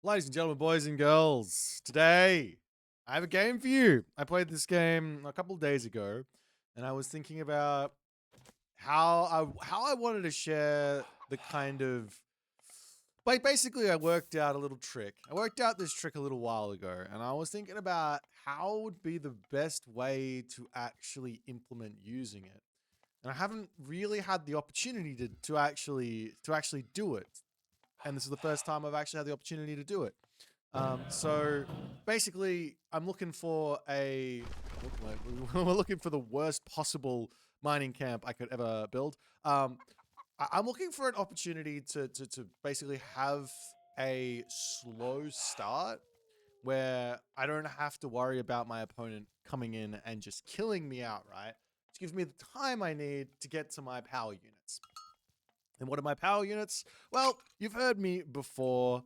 Ladies and gentlemen, boys and girls, today I have a game for you. I played this game a couple days ago, and I was thinking about how I wanted to share the kind of basically I worked out a little trick. I worked out this trick a little while ago, and I was thinking about how would be the best way to actually implement using it. And I haven't really had the opportunity to actually do it. And this is the first time I've actually had the opportunity to do it. So basically, I'm looking for we're looking for the worst possible mining camp I could ever build. I'm looking for an opportunity to basically have a slow start where I don't have to worry about my opponent coming in and just killing me outright. It gives me the time I need to get to my power units. And what are my power units? Well, you've heard me before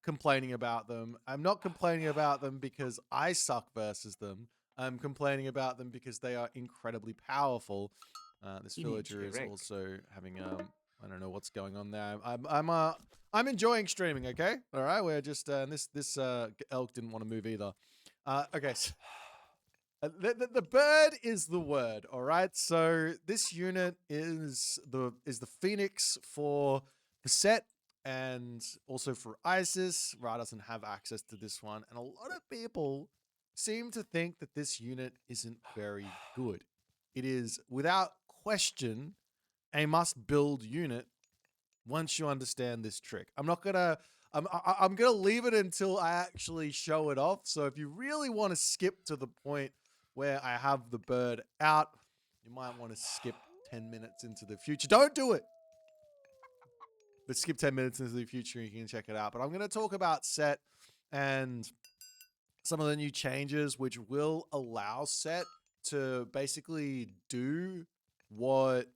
complaining about them. I'm not complaining about them because I suck versus them. I'm complaining about them because they are incredibly powerful. This villager is also having I don't know what's going on there. I'm enjoying streaming. Okay, all right. We're just this elk didn't want to move either. Okay. So, the bird is the word, all right? So this unit is the phoneix for the set and also for ISIS. Ra doesn't have access to this one, and a lot of people seem to think that this unit isn't very good. It is without question a must-build unit once you understand this trick. I'm gonna leave it until I actually show it off. So if you really want to skip to the point where I have the bird out, you might want to skip 10 minutes into the future. Don't do it. But skip 10 minutes into the future and you can check it out. But I'm going to talk about set and some of the new changes which will allow set to basically do what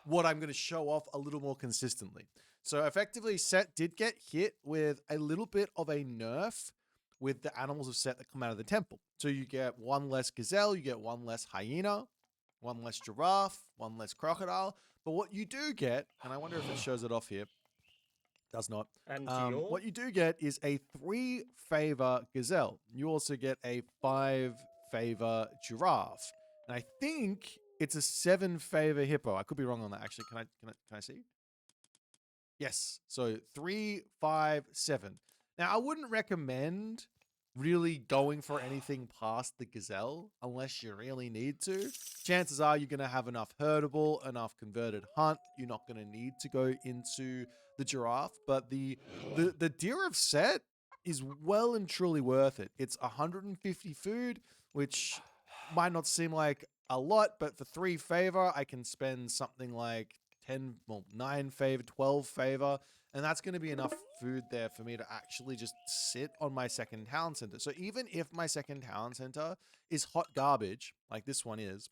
I'm going to show off a little more consistently. So effectively, set did get hit with a little bit of a nerf with the animals of set that come out of the temple. So you get one less gazelle, you get one less hyena, one less giraffe, one less crocodile. But what you do get, and I wonder if it shows it off here, does not. And What you do get is a 3 favor gazelle. You also get a 5 favor giraffe. And I think it's a 7 favor hippo. I could be wrong on that actually. Can I see? Yes. So 3, 5, 7. Now I wouldn't recommend really going for anything past the gazelle unless you really need to. Chances are you're going to have enough herdable, enough converted hunt. You're not going to need to go into the giraffe, but the deer of set is well and truly worth it. It's 150 food, which might not seem like a lot, but for 3 favor, I can spend something like 10, well, 9 favor, 12 favor, and that's going to be enough food there for me to actually just sit on my second town center. So even if my second town center is hot garbage, like this one is,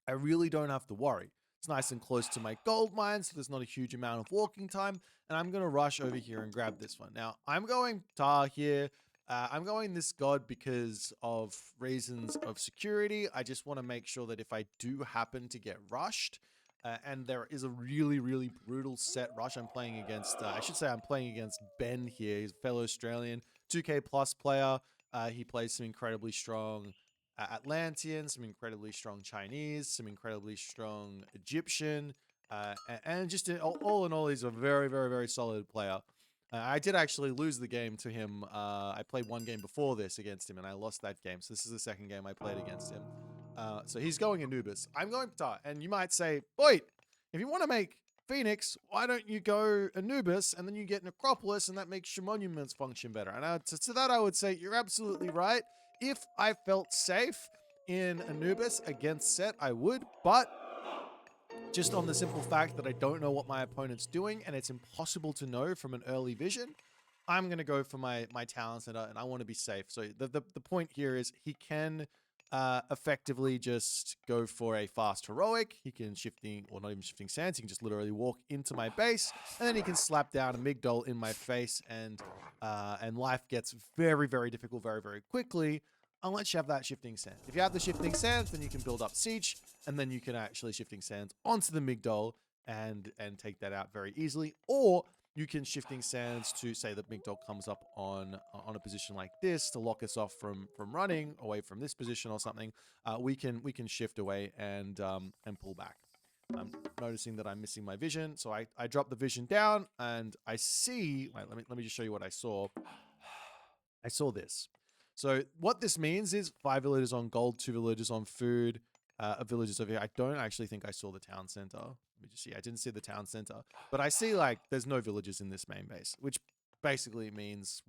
I really don't have to worry. It's nice and close to my gold mine, so there's not a huge amount of walking time, and I'm going to rush over here and grab this one. Now, I'm going Tar here. I'm going this god because of reasons of security. I just want to make sure that if I do happen to get rushed, and there is a really, really brutal set rush. I'm playing against, I should say I'm playing against Ben here. He's a fellow Australian, 2K plus player. He plays some incredibly strong Atlantean, some incredibly strong Chinese, some incredibly strong Egyptian. And just all in all, he's a very, very, very solid player. I did actually lose the game to him. I played one game before this against him, and I lost that game. So this is the second game I played against him. So he's going Anubis. I'm going Ptah. And you might say, Boit, if you want to make phoneix, why don't you go Anubis and then you get Necropolis and that makes your monuments function better? And to that I would say, you're absolutely right. If I felt safe in Anubis against set, I would. But just on the simple fact that I don't know what my opponent's doing and it's impossible to know from an early vision, I'm going to go for my talent center and I want to be safe. So the point here is he can effectively just go for a fast heroic. He can shifting, or not even shifting sands, he can just literally walk into my base and then he can slap down a Migdol in my face and life gets very, very difficult very, very quickly unless you have that shifting sands. If you have the shifting sands, then you can build up siege and then you can actually shifting sands onto the Migdol and take that out very easily. Or you can shifting sands to say that Migdol comes up on a position like this to lock us off from running away from this position or something. We can shift away and pull back. I'm noticing that I'm missing my vision, so I drop the vision down and I see. Wait, let me just show you what I saw. I saw this. So what this means is 5 villagers on gold, 2 villagers on food, villagers over here. I don't actually think I saw the town center. Let me just see. I didn't see the town center, but I see like there's no villagers in this main base, which basically means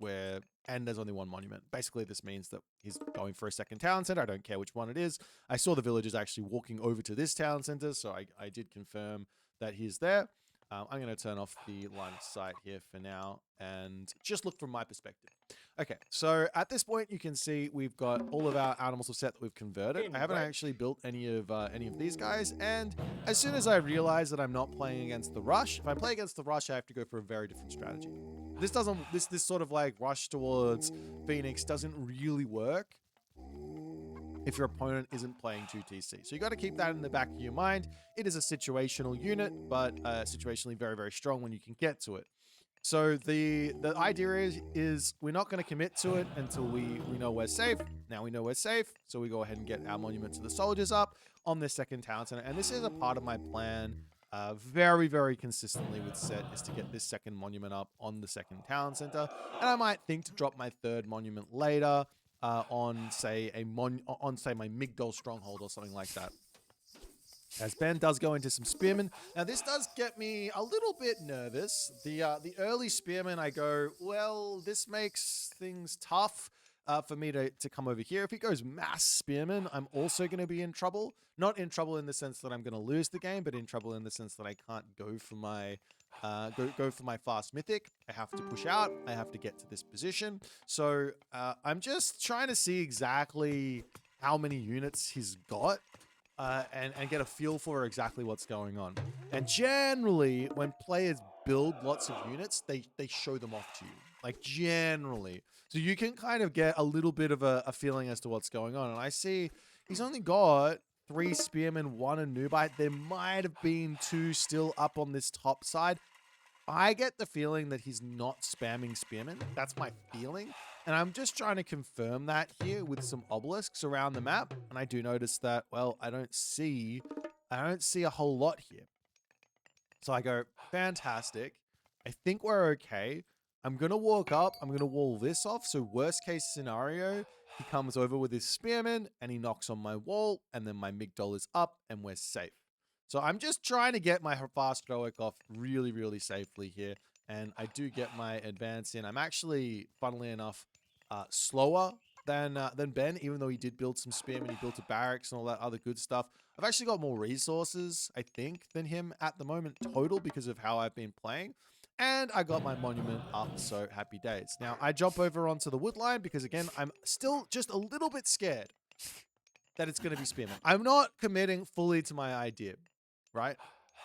and there's only one monument. Basically, this means that he's going for a second town center. I don't care which one it is. I saw the villagers actually walking over to this town center, so I did confirm that he's there. I'm going to turn off the line of sight here for now and just look from my perspective. Okay, so at this point, you can see we've got all of our animals set that we've converted. I haven't actually built any of these guys, and as soon as I realize that I'm not playing against the rush, if I play against the rush, I have to go for a very different strategy. This sort of like rush towards Phoenix doesn't really work if your opponent isn't playing 2TC. So you got to keep that in the back of your mind. It is a situational unit, but situationally very, very strong when you can get to it. So the idea is we're not going to commit to it until we know we're safe. Now we know we're safe, so we go ahead and get our monument to the soldiers up on this second town center. And this is a part of my plan very, very consistently with set is to get this second monument up on the second town center. And I might think to drop my third monument later on, say, my Migdol stronghold or something like that. As Ben does go into some spearmen. Now, this does get me a little bit nervous. The early spearmen, I go, well, this makes things tough for me to come over here. If he goes mass spearmen, I'm also going to be in trouble. Not in trouble in the sense that I'm going to lose the game, but in trouble in the sense that I can't go for my go for my fast mythic. I have to push out. I have to get to this position. So I'm just trying to see exactly how many units he's got. And get a feel for exactly what's going on. And generally, when players build lots of units, they show them off to you. Like, generally. So you can kind of get a little bit of a feeling as to what's going on. And I see he's only got 3 spearmen, 1 Anubite. There might have been 2 still up on this top side. I get the feeling that he's not spamming spearmen. That's my feeling. And I'm just trying to confirm that here with some obelisks around the map. And I do notice that, well, I don't see a whole lot here. So I go, fantastic. I think we're okay. I'm going to walk up. I'm going to wall this off. So worst case scenario, he comes over with his spearman and he knocks on my wall. And then my Migdol is up and we're safe. So I'm just trying to get my fast heroic off really, really safely here. And I do get my advance in. I'm actually, funnily enough, slower than Ben, even though he did build some spearmen. He built a barracks and all that other good stuff. I've actually got more resources, I think, than him at the moment total because of how I've been playing. And I got my monument up, so happy days. Now, I jump over onto the wood line because, again, I'm still just a little bit scared that it's going to be spearmen. I'm not committing fully to my idea. Right?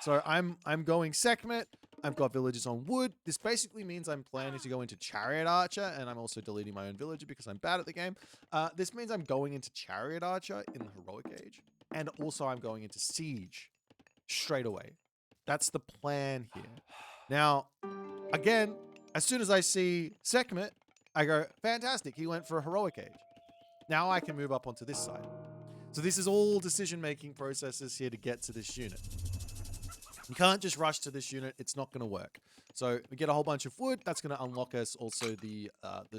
So I'm going Sekhmet. I've got villagers on wood. This basically means I'm planning to go into Chariot Archer, and I'm also deleting my own villager because I'm bad at the game. This means I'm going into Chariot Archer in the Heroic Age, and also I'm going into Siege straight away. That's the plan here. Now, again, as soon as I see Sekhmet, I go, fantastic, he went for a Heroic Age. Now I can move up onto this side. So this is all decision-making processes here to get to this unit. You can't just rush to this unit. It's not going to work. So we get a whole bunch of wood. That's going to unlock us also the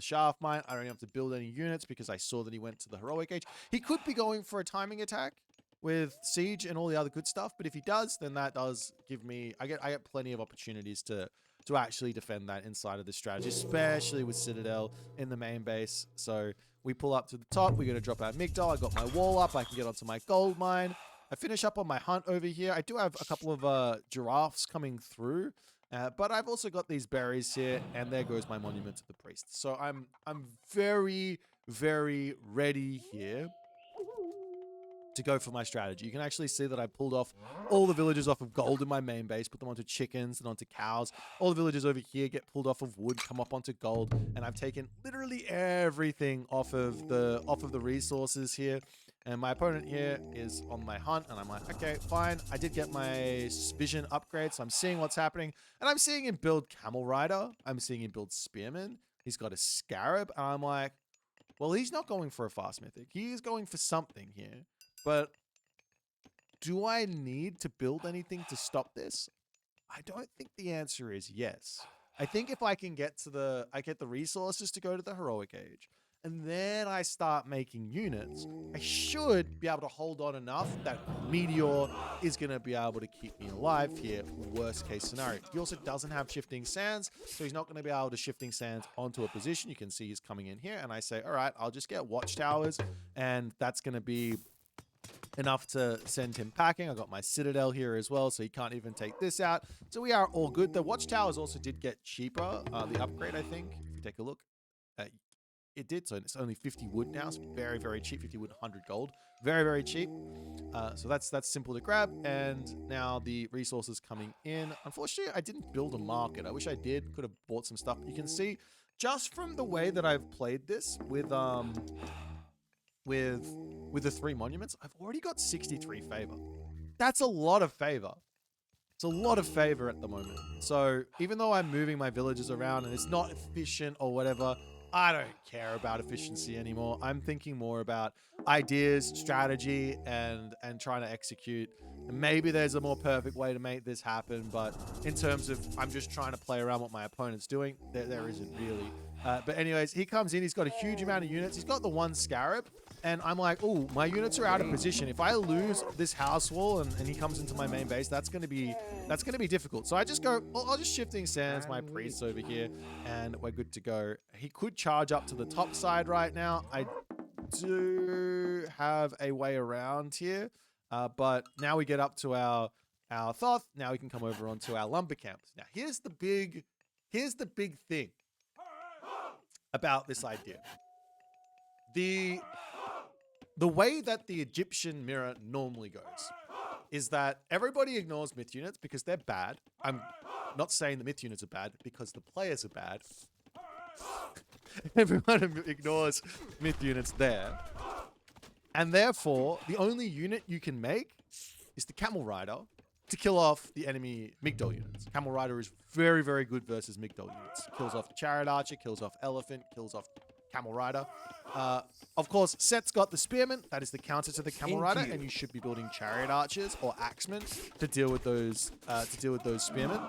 shaft mine. I don't have to build any units because I saw that he went to the Heroic Age. He could be going for a timing attack with Siege and all the other good stuff. But if he does, then that does give me... I get plenty of opportunities to actually defend that inside of this strategy, especially with Citadel in the main base. So we pull up to the top. We're going to drop our Migdol. I got my wall up. I can get onto my gold mine. I finish up on my hunt over here. I do have a couple of giraffes coming through, but I've also got these berries here, and there goes my monument to the priest. So I'm very, very ready here to go for my strategy. You can actually see that I pulled off all the villagers off of gold in my main base, put them onto chickens and onto cows. All the villagers over here get pulled off of wood, come up onto gold, and I've taken literally everything off of the resources here. And my opponent here is on my hunt, and I'm like, okay, fine. I did get my vision upgrade, so I'm seeing what's happening. And I'm seeing him build Camel Rider. I'm seeing him build Spearman. He's got a Scarab. And I'm like, well, he's not going for a fast mythic. He is going for something here. But do I need to build anything to stop this? I don't think the answer is yes. I think if I can get to I get the resources to go to the heroic age, and then I start making units, I should be able to hold on enough that Meteor is going to be able to keep me alive here, worst case scenario. He also doesn't have Shifting Sands, so he's not going to be able to Shifting Sands onto a position. You can see he's coming in here, and I say, all right, I'll just get Watchtowers, and that's going to be enough to send him packing. I got my Citadel here as well, so he can't even take this out. So we are all good. The Watchtowers also did get cheaper, the upgrade, I think. If you take a look. It did, so it's only 50 wood now. It's very, very cheap. 50 wood, 100 gold. Very, very cheap. So that's simple to grab. And now the resources coming in. Unfortunately, I didn't build a market. I wish I did. Could have bought some stuff. You can see just from the way that I've played this with the 3 monuments, I've already got 63 favor. That's a lot of favor. It's a lot of favor at the moment. So even though I'm moving my villages around and it's not efficient or whatever, I don't care about efficiency anymore. I'm thinking more about ideas, strategy, and trying to execute. And maybe there's a more perfect way to make this happen, but in terms of I'm just trying to play around what my opponent's doing, there isn't really. But anyways, he comes in. He's got a huge amount of units. He's got the 1 Scarab. And I'm like, oh, my units are out of position. If I lose this house wall and he comes into my main base, that's gonna be difficult. So I just go, well, I'll just Shifting Sands my priests over here, and we're good to go. He could charge up to the top side right now. I do have a way around here, but now we get up to our Thoth. Now we can come over onto our lumber camps. Now here's the big thing about this idea. The way that the Egyptian mirror normally goes is that everybody ignores myth units because they're bad. I'm not saying the myth units are bad because the players are bad. Everyone ignores myth units there. And therefore, the only unit you can make is the Camel Rider to kill off the enemy Migdol units. Camel Rider is very, very good versus Migdol units. Kills off the Chariot Archer, kills off Elephant, kills off Camel Rider. Of course, Set's got the Spearman. That is the counter to the Camel Rider, and you should be building Chariot Archers or Axemen to deal with those Spearmen.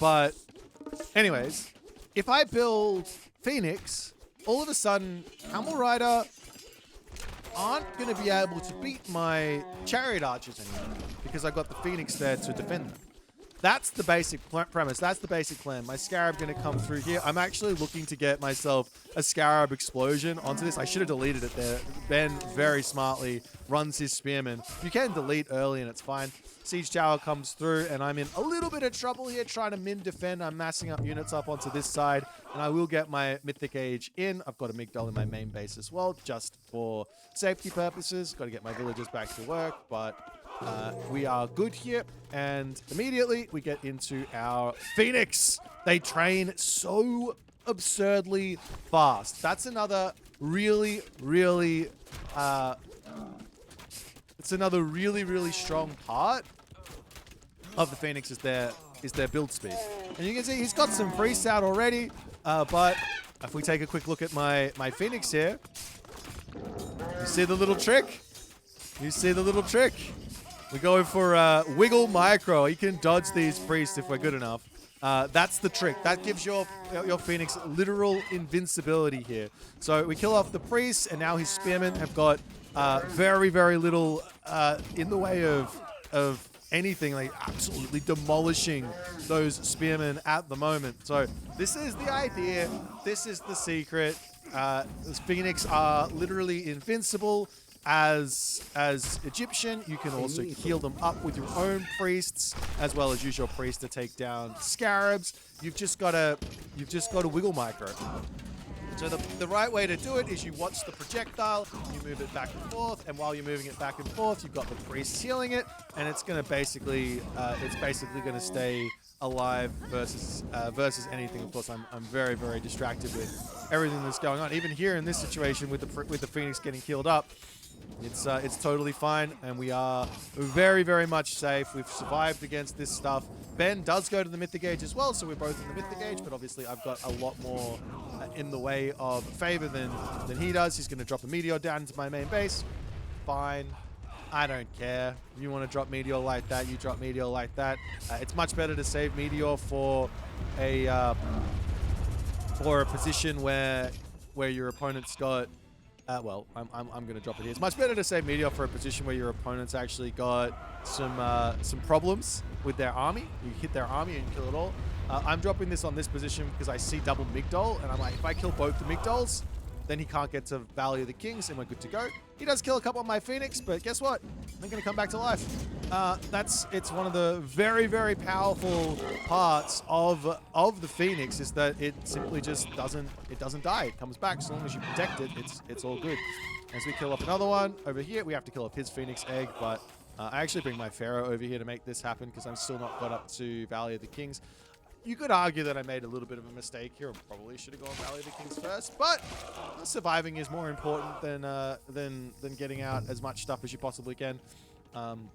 But anyways, if I build Phoenix, all of a sudden Camel Rider aren't going to be able to beat my Chariot Archers anymore because I got the Phoenix there to defend them. That's the basic premise. That's the basic plan. My Scarab going to come through here. I'm actually looking to get myself a Scarab explosion onto this. I should have deleted it there. Ben very smartly runs his Spearman. You can delete early and it's fine. Siege Tower comes through and I'm in a little bit of trouble here trying to min defend. I'm massing up units up onto this side and I will get my Mythic Age in. I've got a Migdol in my main base as well, just for safety purposes. Got to get my villagers back to work, but we are good here, and immediately we get into our Phoenix. They train so absurdly fast. That's another really, really, it's another really, really strong part of the Phoenix is their build speed. And you can see he's got some priests out already, but if we take a quick look at my Phoenix here, you see the little trick? You see the little trick? We're going for Wiggle Micro. You can dodge these priests if we're good enough. That's the trick. That gives your Phoenix literal invincibility here. So we kill off the priests, and now his spearmen have got very, very little in the way of anything. Like absolutely demolishing those spearmen at the moment. So this is the idea. This is the secret. Those Phoenix are literally invincible. As Egyptian, you can also heal them up with your own priests, as well as use your priest to take down scarabs. You've just got to wiggle micro. So the right way to do it is you watch the projectile, you move it back and forth, and while you're moving it back and forth, you've got the priest healing it, and it's going to basically, going to stay alive versus anything. Of course, I'm very, very distracted with everything that's going on. Even here in this situation with the Phoenix getting healed up, it's totally fine, and we are very, very much safe. We've survived against this stuff. Ben does go to the Mythic Age as well, so we're both in the Mythic Age, but obviously I've got a lot more in the way of favor than he does. He's going to drop a Meteor down into my main base. Fine. I don't care. You want to drop Meteor like that, you drop Meteor like that. It's much better to save Meteor for a position where your opponent's got well, I'm going to drop it here. It's much better to save Meteor for a position where your opponent's actually got some problems with their army. You hit their army and you kill it all. I'm dropping this on this position because I see double Migdol, and I'm like, if I kill both the Migdols, then he can't get to Valley of the Kings, and we're good to go. He does kill a couple on my Phoenix, but guess what? I'm going to come back to life. It's one of the very, very powerful parts of the Phoenix is that it simply just doesn't die. It comes back as long as you protect it. It's all good. As we kill off another one over here, we have to kill off his Phoenix egg, but I actually bring my Pharaoh over here to make this happen because I'm still not got up to Valley of the Kings. You could argue that I made a little bit of a mistake here and probably should have gone Valley of the Kings first, but surviving is more important than getting out as much stuff as you possibly can. And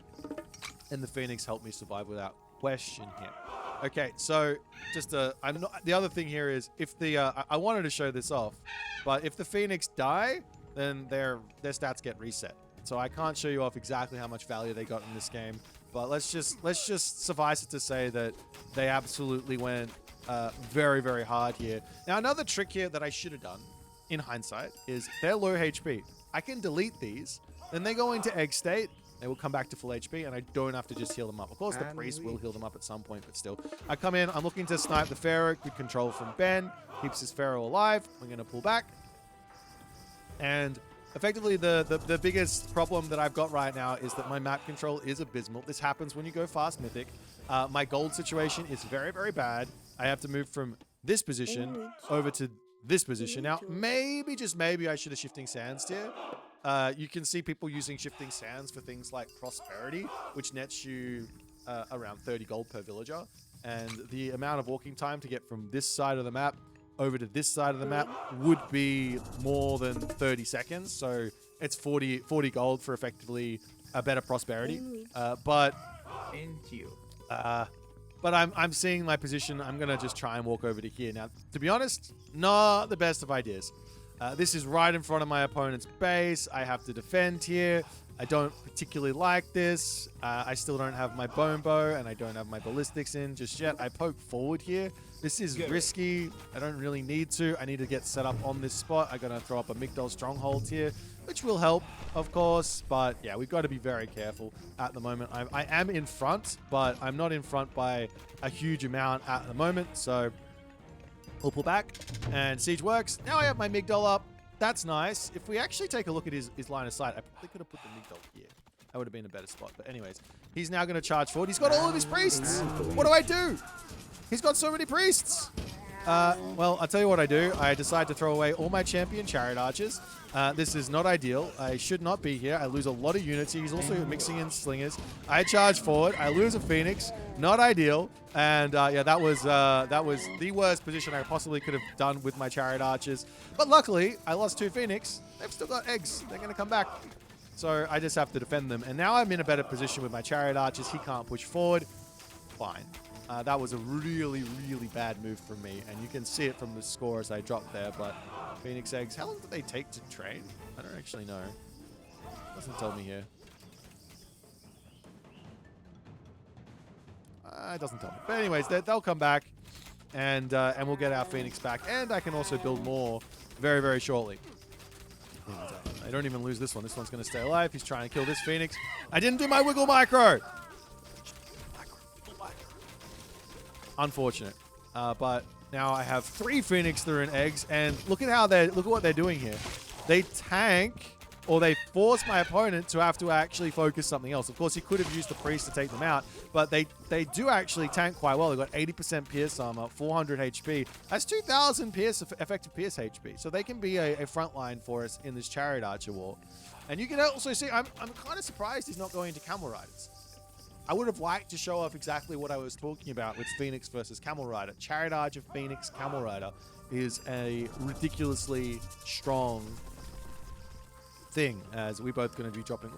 the Phoenix helped me survive without question here. Okay, so just the other thing here is if I wanted to show this off, but if the Phoenix die, then their stats get reset. So I can't show you off exactly how much value they got in this game. But let's just suffice it to say that they absolutely went very, very hard here. Now, another trick here that I should have done, in hindsight, is they're low HP. I can delete these, then they go into egg state, they will come back to full HP, and I don't have to just heal them up. Of course, the priest will heal them up at some point, but still. I come in, I'm looking to snipe the Pharaoh, good control from Ben, keeps his Pharaoh alive. We're going to pull back. And effectively, the biggest problem that I've got right now is that my map control is abysmal. This happens when you go fast Mythic. My gold situation is very, very bad. I have to move from this position over to this position. Now, maybe, just maybe, I should have Shifting Sands here. You can see people using Shifting Sands for things like Prosperity, which nets you around 30 gold per villager. And the amount of walking time to get from this side of the map over to this side of the map would be more than 30 seconds. So it's 40 gold for effectively a better Prosperity. But I'm seeing my position. I'm going to just try and walk over to here. Now, to be honest, not the best of ideas. This is right in front of my opponent's base. I have to defend here. I don't particularly like this. I still don't have my bone bow, and I don't have my ballistics in just yet. I poke forward here. This is risky. I don't really need to. I need to get set up on this spot. I'm going to throw up a Migdol stronghold here, which will help, of course. But yeah, we've got to be very careful at the moment. I am in front, but I'm not in front by a huge amount at the moment. So we'll pull back, and siege works. Now I have my Migdol up. That's nice. If we actually take a look at his line of sight, I probably could have put the Migdol here. That would have been a better spot. But anyways, he's now going to charge forward. He's got all of his priests. What do I do? He's got so many priests. Well, I'll tell you what I do. I decide to throw away all my champion chariot archers. This is not ideal. I should not be here. I lose a lot of units. He's also mixing in slingers. I charge forward. I lose a Phoenix. Not ideal. And yeah, that was the worst position I possibly could have done with my chariot archers. But luckily, I lost 2 Phoenix. They've still got eggs. They're going to come back. So I just have to defend them. And now I'm in a better position with my chariot archers. He can't push forward. Fine. That was a really, really bad move from me. And you can see it from the score as I dropped there. But Phoenix eggs, how long do they take to train? I don't actually know. Doesn't tell me here. It doesn't tell me. But anyways, they'll come back. And we'll get our Phoenix back. And I can also build more very, very shortly. I don't even lose this one. This one's going to stay alive. He's trying to kill this Phoenix. I didn't do my Wiggle Micro. Unfortunate. But now I have 3 Phoenix that are in eggs, and look at what they're doing here. They tank or they force my opponent to have to actually focus something else. Of course, he could have used the priest to take them out, but they do actually tank quite well. They've got 80% pierce armor, 400 HP. That's 2,000 pierce effective pierce HP, so they can be a front line for us in this Chariot Archer war. And you can also see, I'm kind of surprised he's not going into Camel Riders. I would have liked to show off exactly what I was talking about with Phoenix versus Camel Rider. Chariot Archer, Phoenix, Camel Rider is a ridiculously strong thing, as we're both going to be dropping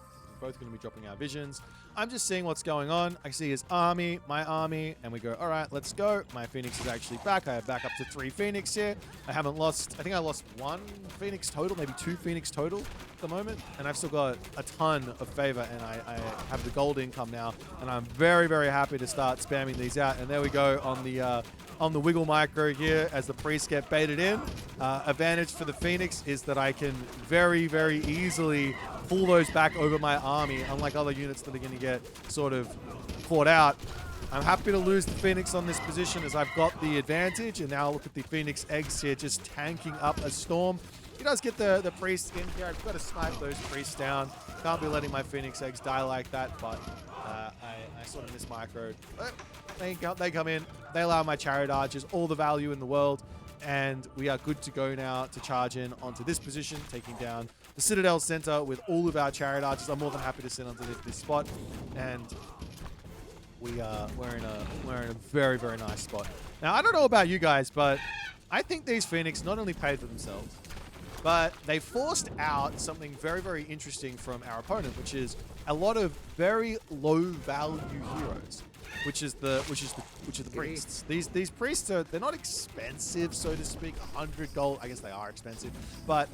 our visions. I'm just seeing what's going on. I see his army, my army, and we go, all right, let's go. My Phoenix is actually back. I have back up to 3 Phoenix here. I haven't lost, I think I lost 1 Phoenix total, maybe 2 Phoenix total at the moment. And I've still got a ton of favor, and I have the gold income now. And I'm very, very happy to start spamming these out. And there we go on the wiggle micro here as the priests get baited in. Advantage for the Phoenix is that I can very, very easily pull those back over my army, unlike other units that are going to get sort of caught out. I'm happy to lose the Phoenix on this position as I've got the advantage, and now look at the Phoenix eggs here just tanking up a storm. He does get the priest in here. I've got to snipe those priests down. Can't be letting my Phoenix eggs die like that, but I sort of mismicroed. They come in. They allow my Chariot Archers all the value in the world, and we are good to go now to charge in onto this position, taking down the Citadel Center with all of our Chariot Archers. I'm more than happy to sit onto this spot, and we're in a very, very nice spot. Now, I don't know about you guys, but I think these Phoenix not only paid for themselves, but they forced out something very, very interesting from our opponent, which is a lot of very low value heroes, which is the priests. These priests they're not expensive, so to speak. 100 gold, I guess they are expensive, but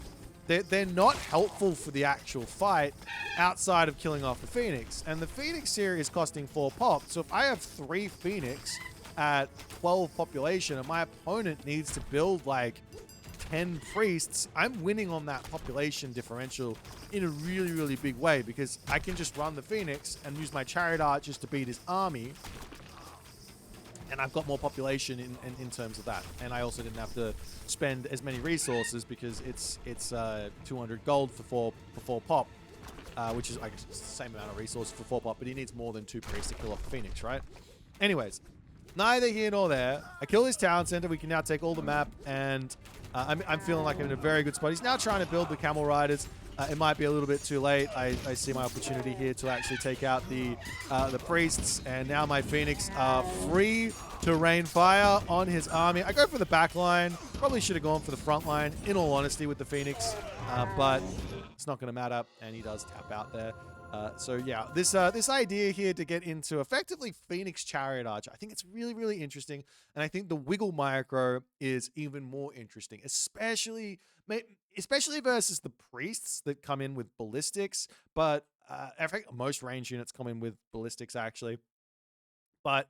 they're not helpful for the actual fight outside of killing off the Phoenix. And the Phoenix here is costing 4 pop. So if I have 3 Phoenix at 12 population and my opponent needs to build like 10 priests, I'm winning on that population differential in a really, really big way, because I can just run the Phoenix and use my Chariot Archers to beat his army, and I've got more population in terms of that. And I also didn't have to spend as many resources because it's 200 gold for 4 pop, which is, I guess, the same amount of resources for 4 pop, but he needs more than 2 priests to kill off the Phoenix, right? Anyways, neither here nor there. I kill his town center. We can now take all the map, and I'm feeling like I'm in a very good spot. He's now trying to build the Camel Riders. It might be a little bit too late. I see my opportunity here to actually take out the priests, and now my Phoenix are free to rain fire on his army. I go for the back line. Probably should have gone for the front line, in all honesty, with the Phoenix, but it's not going to matter, and he does tap out there. So yeah, this idea here to get into effectively Phoenix Chariot Archer, I think it's really, really interesting, and I think the wiggle micro is even more interesting, especially versus the priests that come in with ballistics. But I think most range units come in with ballistics actually. But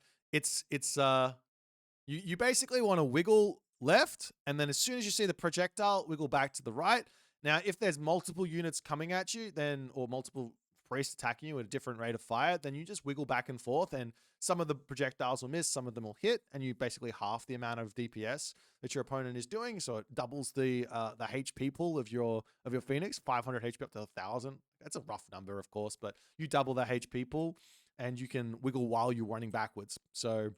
you basically want to wiggle left, and then as soon as you see the projectile, wiggle back to the right. Now, if there's multiple units coming at you, or multiple priests attacking you at a different rate of fire, then you just wiggle back and forth, and some of the projectiles will miss, some of them will hit, and you basically half the amount of DPS that your opponent is doing. So it doubles the HP pool of your Phoenix, 500 HP up to 1,000. That's a rough number, of course, but you double the HP pool, and you can wiggle while you're running backwards. So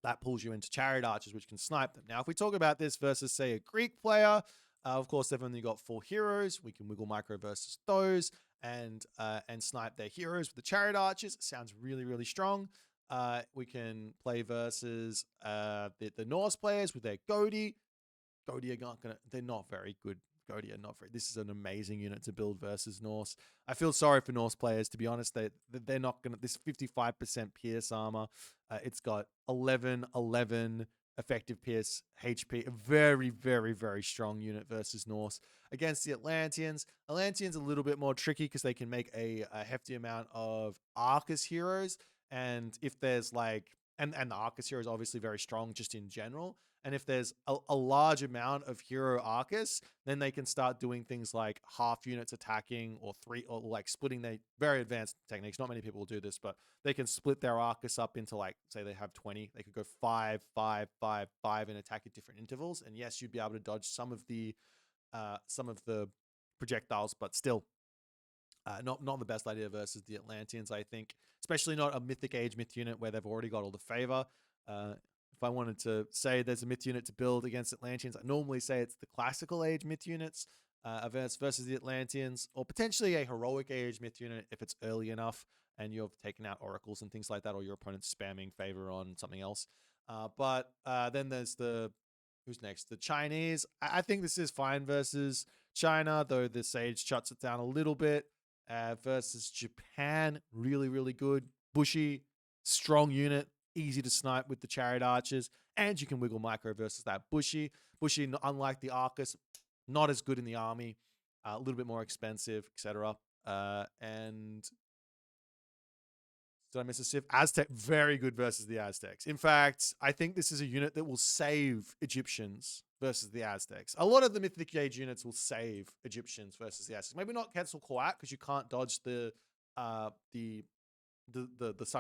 that pulls you into Chariot Archers, which can snipe them. Now, if we talk about this versus, say, a Greek player, of course, they've only got 4 heroes. We can wiggle micro versus those and snipe their heroes with the Chariot Archers. Sounds really, really strong. We can play versus the Norse players with their Godi. Godi are they're not very good. Godi are not very. This is an amazing unit to build versus Norse. I feel sorry for Norse players, to be honest. They're not gonna. This 55% pierce armor. It's got 11 effective pierce HP. A very, very, very strong unit versus Norse. Against the Atlanteans, Atlanteans a little bit more tricky because they can make a hefty amount of Arcus heroes. And if there's like, and the Arcus hero is obviously very strong just in general. And if there's a large amount of hero Arcus, then they can start doing things like half units attacking, or like splitting their very advanced techniques. Not many people will do this, but they can split their Arcus up into, like, say they have 20. They could go 5, 5, 5, 5 and attack at different intervals. And yes, you'd be able to dodge some of the projectiles, but still not the best idea versus the Atlanteans, I think. Especially not a Mythic Age myth unit where they've already got all the favor. If I wanted to say there's a myth unit to build against Atlanteans, I normally say it's the Classical Age myth units versus the Atlanteans, or potentially a Heroic Age myth unit if it's early enough and you've taken out oracles and things like that, or your opponent's spamming favor on something else. But then there's who's next? The Chinese. I think this is fine versus China, though the Sage shuts it down a little bit. Versus Japan, really, really good. Bushy, strong unit, easy to snipe with the Chariot Archers, and you can wiggle micro versus that Bushy. Bushy, unlike the Arcus, not as good in the army, a little bit more expensive, etc. And did I miss a Civ? Aztec, very good versus the Aztecs. In fact, I think this is a unit that will save Egyptians versus the Aztecs. A lot of the Mythic Age units will save Egyptians versus the Aztecs. Maybe not Quetzalcoatl because you can't dodge the Son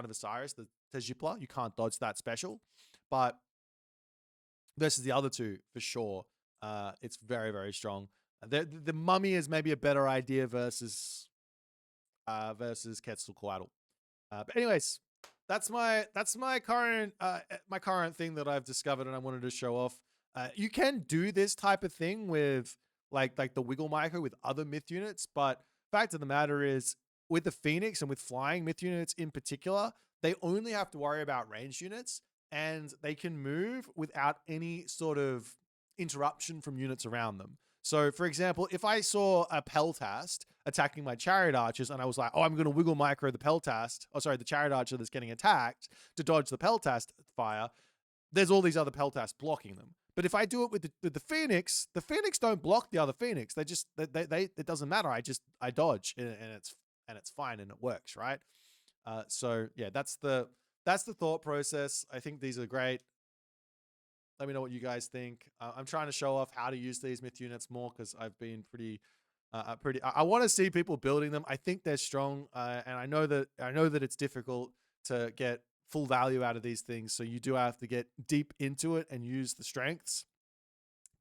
of Osiris, the Tejipla. You can't dodge that special, but versus the other two for sure, it's very, very strong. The Mummy is maybe a better idea versus Quetzalcoatl. But anyways, that's my current thing that I've discovered and I wanted to show off. You can do this type of thing with like the Wiggle Micro with other myth units, but fact of the matter is with the Phoenix and with flying myth units in particular, they only have to worry about ranged units and they can move without any sort of interruption from units around them. So, for example, if I saw a Peltast attacking my Chariot Archers and I was like, oh, I'm going to Wiggle Micro the Peltast, the Chariot Archer that's getting attacked to dodge the Peltast fire, there's all these other Peltasts blocking them. But if I do it with the Phoenix don't block the other Phoenix. They just, it doesn't matter. I dodge and it's fine and it works, right? So yeah, that's the thought process. I think these are great. Let me know what you guys think. I'm trying to show off how to use these myth units more because I've been pretty. I want to see people building them. I think they're strong, and I know that it's difficult to get full value out of these things. So you do have to get deep into it and use the strengths.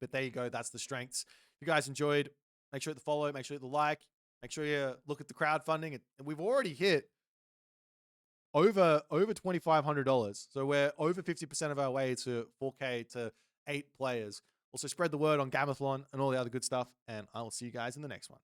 But there you go. That's the strengths. If you guys enjoyed, make sure you hit the follow. Make sure you hit the like. Make sure you look at the crowdfunding. And we've already hit over $2,500. So we're over 50% of our way to 4K to 8 players. Also spread the word on Gamathlon and all the other good stuff. And I will see you guys in the next one.